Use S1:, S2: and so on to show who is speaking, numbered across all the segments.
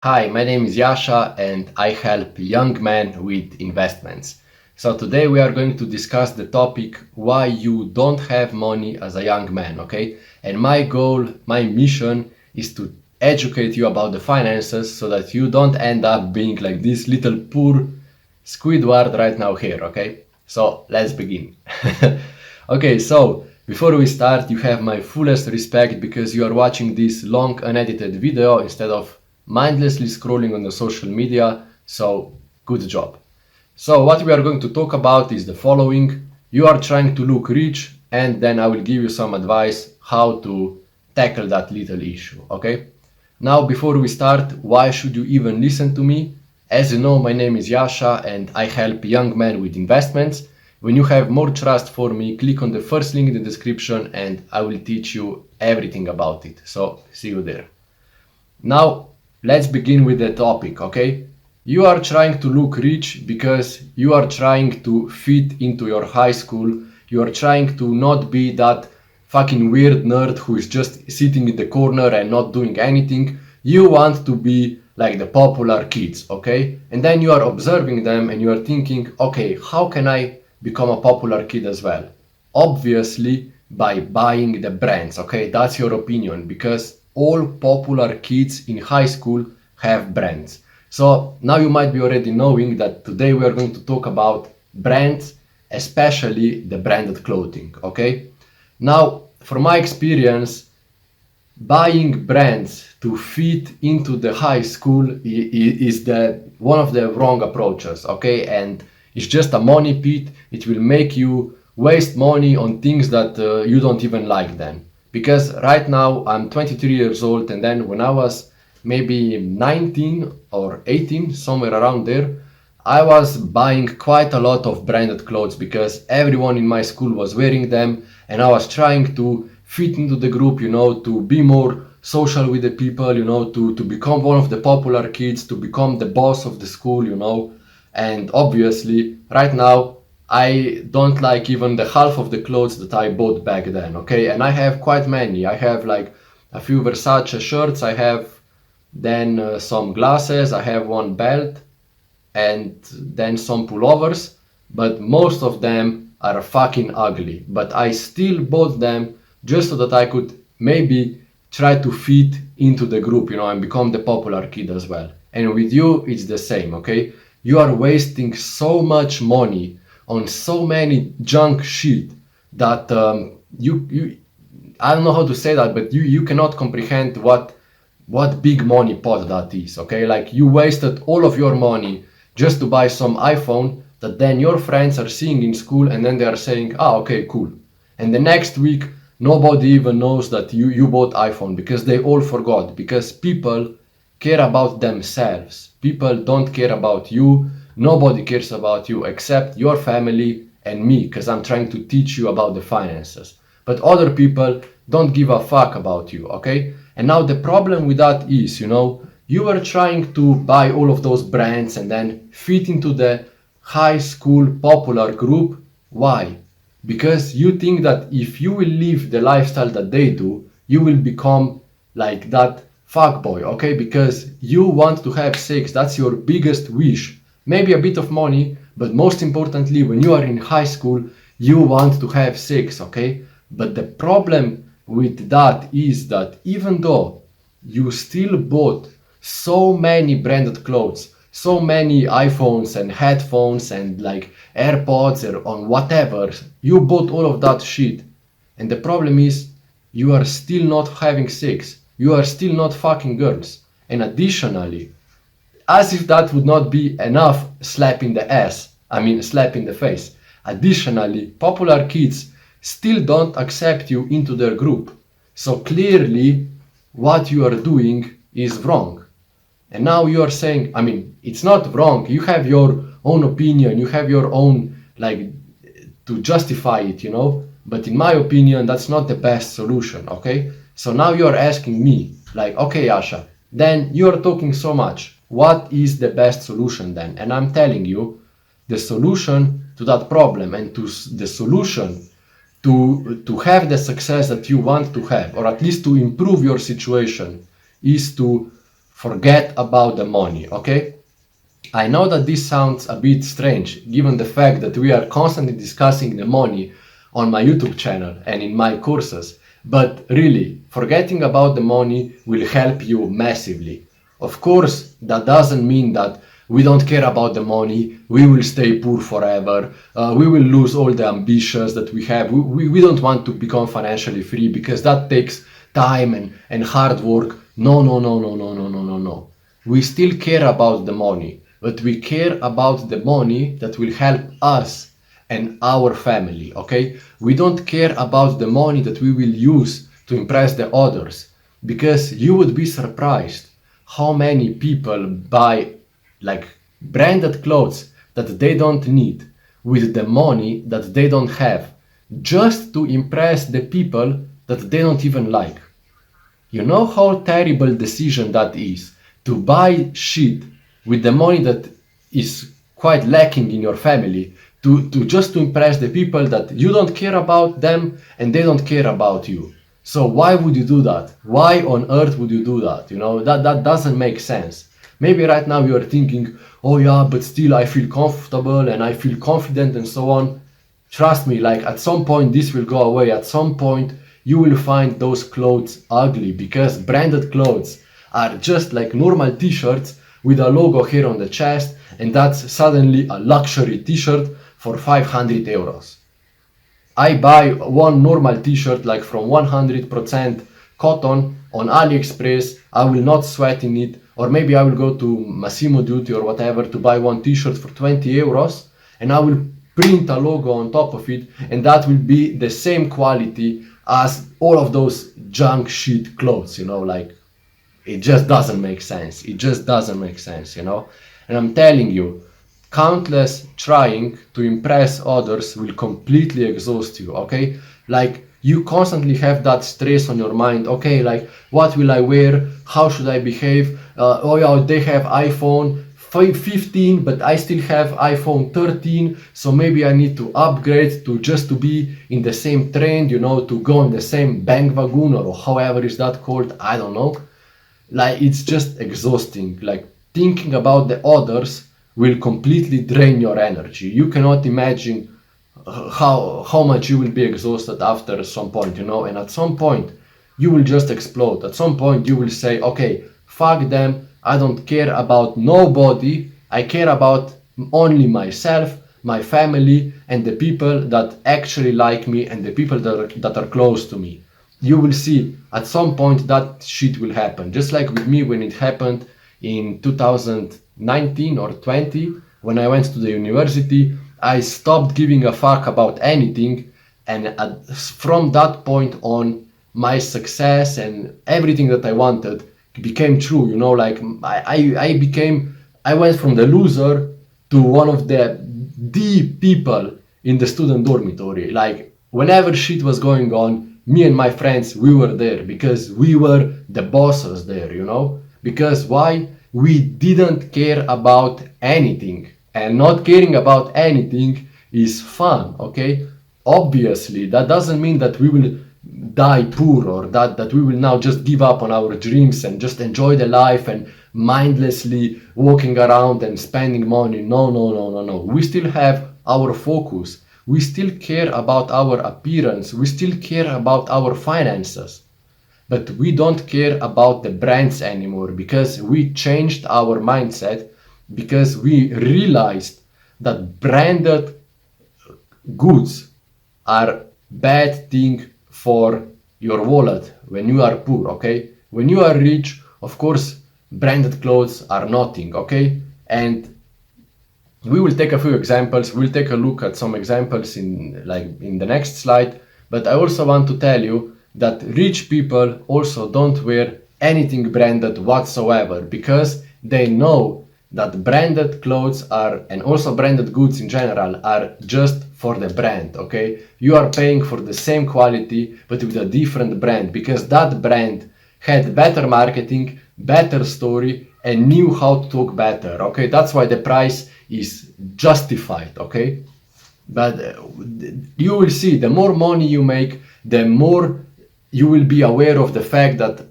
S1: Hi, my name is Yasha and I help young men with investments. So today we are going to discuss the topic why you don't have money as a young man, okay? And my goal, my mission is to educate you about the finances so that you don't end up being like this little poor Squidward right now here, okay? So let's begin. Okay, so before we start, you have my fullest respect because you are watching this long unedited video instead of mindlessly scrolling on the social media, so good job. So what we are going to talk about is the following. You are trying to look rich and then I will give you some advice how to tackle that little issue, okay? Now before we start, why should you even listen to me? As you know, my name is Yasha and I help young men with investments. When you have more trust for me, click on the first link in the description and I will teach you everything about it. So see you there. Now, let's begin with the topic, okay? You are trying to look rich because you are trying to fit into your high school. You are trying to not be that fucking weird nerd who is just sitting in the corner and not doing anything. You want to be like the popular kids, okay? And then you are observing them and you are thinking, okay, how can I become a popular kid as well? Obviously, by buying the brands, okay? That's your opinion because all popular kids in high school have brands. So now you might be already knowing that today we are going to talk about brands, especially the branded clothing, okay? Now, from my experience, buying brands to fit into the high school is the one of the wrong approaches, okay? And it's just a money pit. It will make you waste money on things that you don't even like then. Because right now I'm 23 years old, and then when I was maybe 19 or 18, somewhere around there, I was buying quite a lot of branded clothes because everyone in my school was wearing them, and I was trying to fit into the group, to be more social with the people, to become one of the popular kids, to become the boss of the school, And obviously, right now, I don't like even the half of the clothes that I bought back then, okay? And I have quite many. I have like a few Versace shirts, I have then some glasses, I have one belt, and then some pullovers, but most of them are fucking ugly. But I still bought them just so that I could maybe try to fit into the group, and become the popular kid as well. And with you, it's the same, okay? You are wasting so much money on so many junk shit that you I don't know how to say that, but you cannot comprehend what big money pot that is, okay? Like you wasted all of your money just to buy some iPhone that then your friends are seeing in school and then they are saying, ah, okay, cool. And the next week, nobody even knows that you bought iPhone because they all forgot. Because people care about themselves. People don't care about you. Nobody cares about you except your family and me because I'm trying to teach you about the finances. But other people don't give a fuck about you, okay? And now the problem with that is, you are trying to buy all of those brands and then fit into the high school popular group. Why? Because you think that if you will live the lifestyle that they do, you will become like that fuckboy, okay? Because you want to have sex, that's your biggest wish. Maybe a bit of money, but most importantly, when you are in high school, you want to have sex, okay? But the problem with that is that even though you still bought so many branded clothes, so many iPhones and headphones and like AirPods or on whatever, you bought all of that shit. And the problem is you are still not having sex. You are still not fucking girls. And additionally, as if that would not be enough slap in the ass, I mean slap in the face. Additionally, popular kids still don't accept you into their group. So clearly, what you are doing is wrong. And now you are saying, I mean, it's not wrong. You have your own opinion. You have your own, like, to justify it, But in my opinion, that's not the best solution, okay? So now you are asking me, like, okay, Asha, then you are talking so much. What is the best solution then? And I'm telling you, the solution to that problem and to the solution to have the success that you want to have, or at least to improve your situation, is to forget about the money, okay? I know that this sounds a bit strange given the fact that we are constantly discussing the money on my YouTube channel and in my courses, but really, forgetting about the money will help you massively. Of course, that doesn't mean that we don't care about the money, we will stay poor forever, we will lose all the ambitions that we have. We don't want to become financially free because that takes time and hard work. No, no, no, no, no, no, no, no, no. We still care about the money, but we care about the money that will help us and our family, okay? We don't care about the money that we will use to impress the others, because you would be surprised how many people buy like branded clothes that they don't need with the money that they don't have just to impress the people that they don't even like. You know how terrible decision that is to buy shit with the money that is quite lacking in your family to just to impress the people that you don't care about them and they don't care about you. So why would you do that? Why on earth would you do that? You know, that doesn't make sense. Maybe right now you are thinking, oh yeah, but still I feel comfortable and I feel confident and so on. Trust me, like at some point this will go away. At some point you will find those clothes ugly because branded clothes are just like normal t-shirts with a logo here on the chest, and that's suddenly a luxury t-shirt for 500 euros. I buy one normal t-shirt like from 100% cotton on AliExpress, I will not sweat in it, or maybe I will go to Massimo Dutti or whatever to buy one t-shirt for 20 euros and I will print a logo on top of it, and that will be the same quality as all of those junk shit clothes, you know, like it just doesn't make sense. It just doesn't make sense, you know. And I'm telling you, countless trying to impress others will completely exhaust you, okay? Like you constantly have that stress on your mind, okay, like what will I wear, how should I behave, oh yeah, they have iPhone 15 but I still have iPhone 13, so maybe I need to upgrade to just to be in the same trend, you know, to go on the same bandwagon or however is that called, I don't know. Like it's just exhausting. Like thinking about the others will completely drain your energy. You cannot imagine how much you will be exhausted after some point, you know. And at some point you will just explode. At some point you will say, okay, fuck them, I don't care about nobody, I care about only myself, my family, and the people that actually like me and the people that are close to me. You will see at some point that shit will happen, just like with me when it happened in 2019 or 20 when I went to the university. I stopped giving a fuck about anything, and from that point on my success and everything that I wanted became true, you know. Like I went from the loser to one of the people in the student dormitory. Like whenever shit was going on, me and my friends, we were there because we were the bosses there, you know. Because why? We didn't care about anything, and not caring about anything is fun, okay? Obviously that doesn't mean that we will die poor, or that we will now just give up on our dreams and just enjoy the life and mindlessly walking around and spending money. No, no, no, no, no. We still have our focus, we still care about our appearance, we still care about our finances, but we don't care about the brands anymore because we changed our mindset, because we realized that branded goods are bad thing for your wallet when you are poor, okay? When you are rich, of course, branded clothes are nothing, okay? And we will take a few examples. We'll take a look at some examples in the next slide, but I also want to tell you that rich people also don't wear anything branded whatsoever, because they know that branded clothes are, and also branded goods in general, are just for the brand, okay? You are paying for the same quality but with a different brand, because that brand had better marketing, better story, and knew how to talk better, okay? That's why the price is justified, okay? But you will see, the more money you make, the more you will be aware of the fact that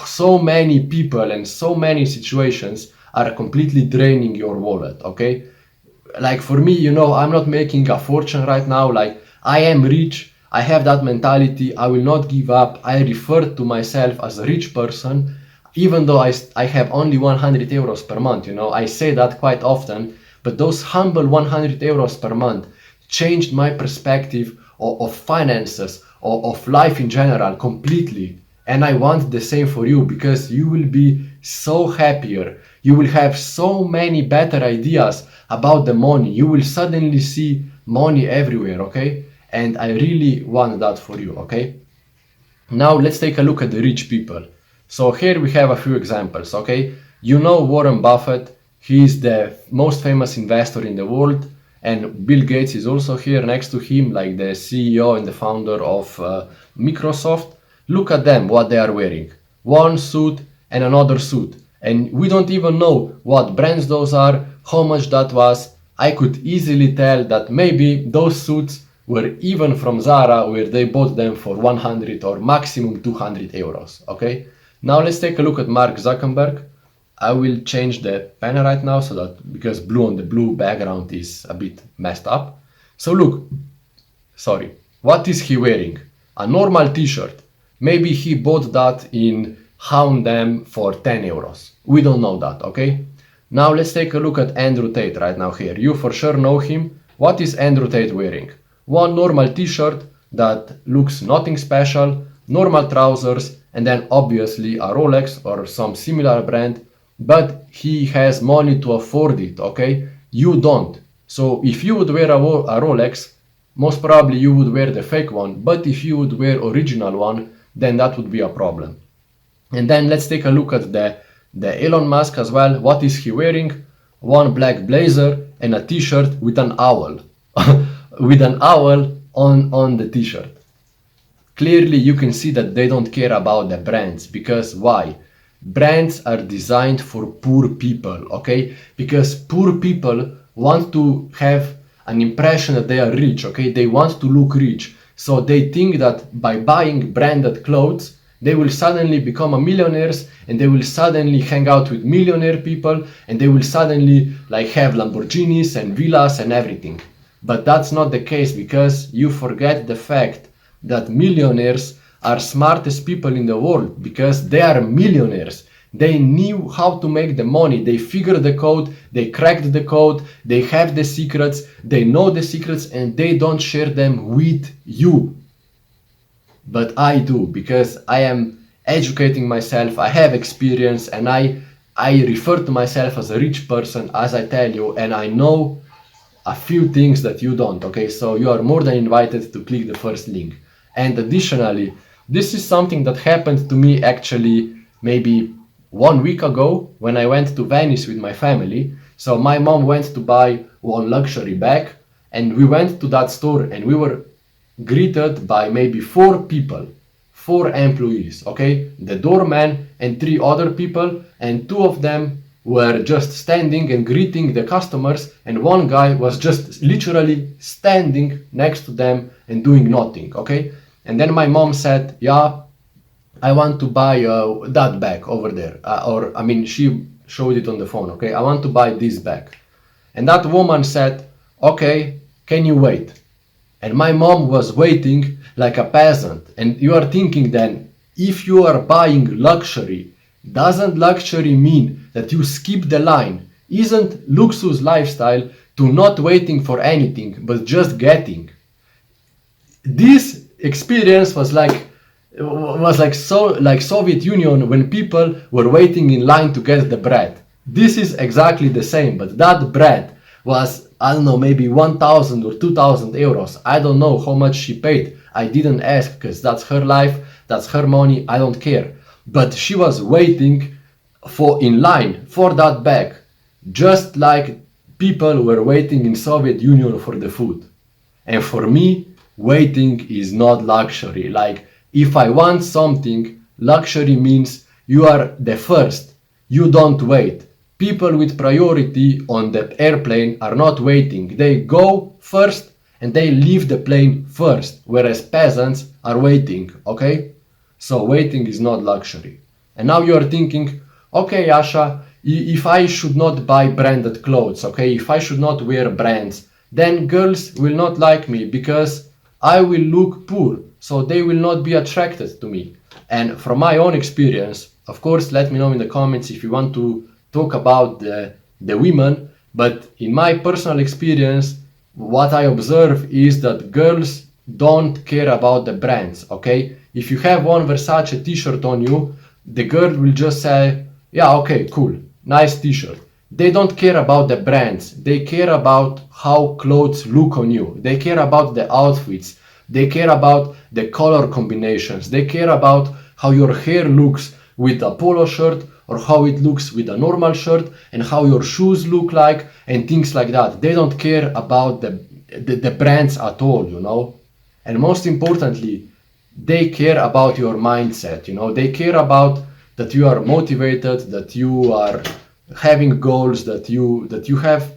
S1: so many people and so many situations are completely draining your wallet, okay? Like for me, I'm not making a fortune right now. Like I am rich, I have that mentality, I will not give up. I refer to myself as a rich person, even though I have only 100 euros per month. I say that quite often, but those humble 100 euros per month changed my perspective of finances, of life in general completely. And I want the same for you, because you will be so happier. You will have so many better ideas about the money. You will suddenly see money everywhere, okay? And I really want that for you, okay? Now let's take a look at the rich people. So here we have a few examples, okay? Warren Buffett, he is the most famous investor in the world, and Bill Gates is also here next to him, like the CEO and the founder of Microsoft. Look at them, what they are wearing. One suit and another suit. And we don't even know what brands those are, how much that was. I could easily tell that maybe those suits were even from Zara, where they bought them for 100 or maximum 200 euros, okay? Now let's take a look at Mark Zuckerberg. I will change the pen right now because blue on the blue background is a bit messed up. So look, sorry, what is he wearing? A normal t-shirt. Maybe he bought that in H&M for 10 euros. We don't know that, okay? Now let's take a look at Andrew Tate right now here. You for sure know him. What is Andrew Tate wearing? One normal t-shirt that looks nothing special, normal trousers, and then obviously a Rolex or some similar brand, but he has money to afford it, okay? You don't. So if you would wear a Rolex, most probably you would wear the fake one, but if you would wear original one, then that would be a problem. And then let's take a look at the Elon Musk as well. What is he wearing? One black blazer and a t-shirt with an owl. With an owl on the t-shirt. Clearly you can see that they don't care about the brands, because why? Brands are designed for poor people, okay? Because poor people want to have an impression that they are rich, okay? They want to look rich. So they think that by buying branded clothes, they will suddenly become a millionaires, and they will suddenly hang out with millionaire people, and they will suddenly like have Lamborghinis and villas and everything. But that's not the case, because you forget the fact that millionaires are smartest people in the world, because they are millionaires. They knew how to make the money. They figured the code, they cracked the code, they have the secrets, they know the secrets, and they don't share them with you. But I do, because I am educating myself, I have experience, and I refer to myself as a rich person, as I tell you, and I know a few things that you don't, okay? So you are more than invited to click the first link. And additionally, this is something that happened to me actually maybe 1 week ago when I went to Venice with my family. So my mom went to buy one luxury bag, and we went to that store, and we were greeted by maybe 4 people, 4 employees, okay? The doorman and 3 other people, and 2 of them were just standing and greeting the customers, and one guy was just literally standing next to them and doing nothing, okay? And then my mom said, yeah, I want to buy that bag over there. She showed it on the phone, okay? I want to buy this bag. And that woman said, okay, can you wait? And my mom was waiting like a peasant. And you are thinking then, if you are buying luxury, doesn't luxury mean that you skip the line? Isn't luxury lifestyle to not waiting for anything, but just getting? This experience was like Soviet Union when people were waiting in line to get the bread. This is exactly the same, but that bread was, I don't know, maybe 1,000 or 2,000 euros. I don't know how much she paid. I didn't ask, because that's her life, that's her money, I don't care. But she was waiting in line for that bag, just like people were waiting in Soviet Union for the food. And for me, waiting is not luxury. Like, if I want something, luxury means you are the first. You don't wait. People with priority on the airplane are not waiting. They go first and they leave the plane first, whereas peasants are waiting, okay? So waiting is not luxury. And now you are thinking, okay, Asha, if I should not buy branded clothes, okay, if I should not wear brands, then girls will not like me because I will look poor, so they will not be attracted to me. And from my own experience, of course, let me know in the comments if you want to talk about the women, but in my personal experience, what I observe is that girls don't care about the brands, okay? If you have one Versace t-shirt on you, the girl will just say, yeah, okay, cool, nice t-shirt. They don't care about the brands. They care about how clothes look on you. They care about the outfits. They care about the color combinations. They care about how your hair looks with a polo shirt or how it looks with a normal shirt and how your shoes look like and things like that. They don't care about the brands at all, you know. And most importantly, they care about your mindset, you know. They care about that you are motivated, that you are having goals, that you have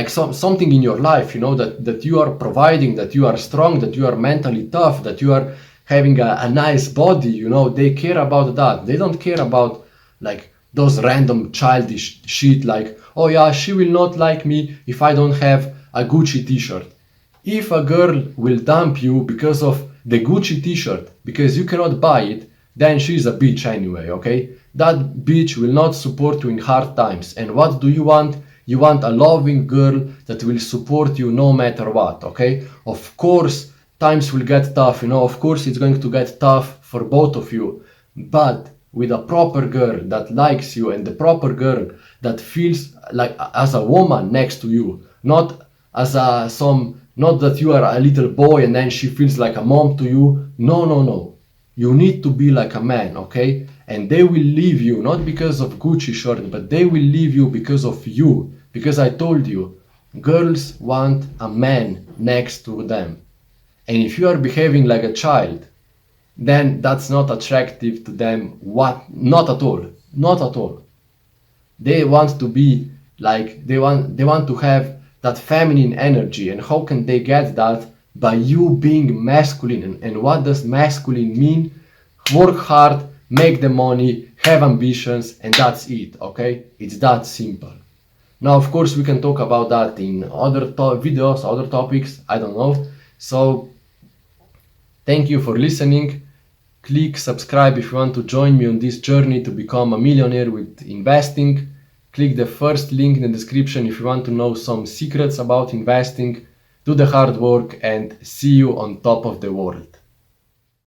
S1: something in your life, you know, that you are providing, that you are strong, that you are mentally tough, that you are having a nice body, you know. They care about that. They don't care about like those random childish shit like, oh yeah, she will not like me if I don't have a Gucci t-shirt. If a girl will dump you because of the Gucci t-shirt, because you cannot buy it, then she's a bitch anyway, okay? That bitch will not support you in hard times. And what do you want? You want a loving girl that will support you no matter what, okay? Of course, times will get tough, you know, of course it's going to get tough for both of you. But with a proper girl that likes you and the proper girl that feels like as a woman next to you, not as not that you are a little boy and then she feels like a mom to you. No, no, no. You need to be like a man, okay? And they will leave you, not because of Gucci shirt, but they will leave you because of you. Because I told you, girls want a man next to them. And if you are behaving like a child, then that's not attractive to them. What? Not at all. Not at all. They want to be like, they want to have that feminine energy. And how can they get that? By you being masculine. And what does masculine mean? Work hard, make the money, have ambitions, and that's it, okay? It's that simple. Now, of course, we can talk about that in other videos, other topics, I don't know. So, thank you for listening. Click subscribe if you want to join me on this journey to become a millionaire with investing. Click the first link in the description if you want to know some secrets about investing. Do the hard work and see you on top of the world.